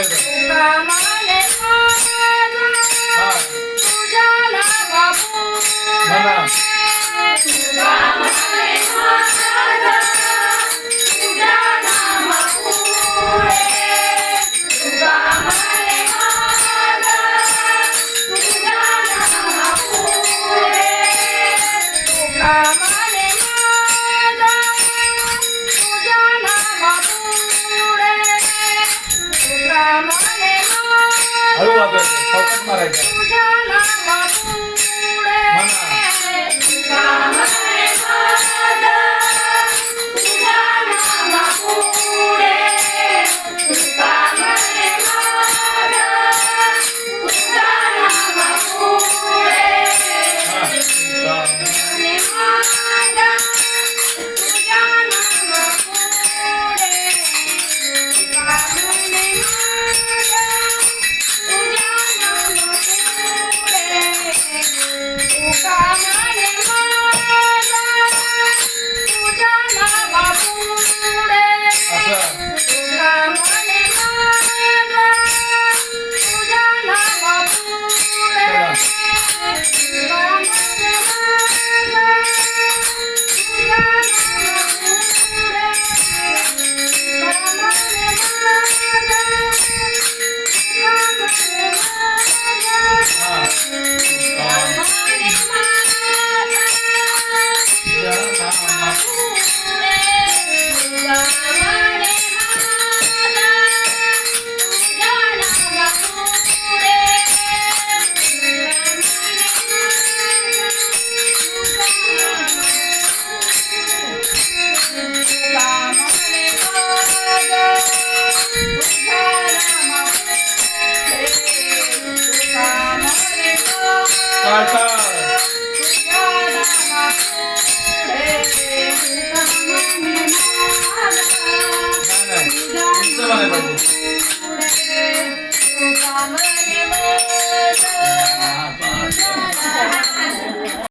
म्हणले तर कामाने माझा तुझ्या नावापुढे म्हणा कामाने माझा तुझ्या नावापुढे कामाने माझा तुझ्या नावापुढे कामाने माझा तुझ्या नावापुढे कामाने हळू वाजवायचं चौकात मारायचं तुझ्या नावापुढे म्हणा कामाने माझा तुझ्या नावापुढे कामाने माझा तुझ्या नावापुढे कामाने माझा तुझ्या नावापुढे कामाने माझा तुझ्या नावापुढे कामाने माझा तुझ्या नावापुढे असं कामाने माझा तुझ्या नावापुढे कामाने माझा तुझ्या नावापुढे कामाने हा कामाने माझा तुझ्या नावापुढे उंच म्हणायला पाहिजे कामाने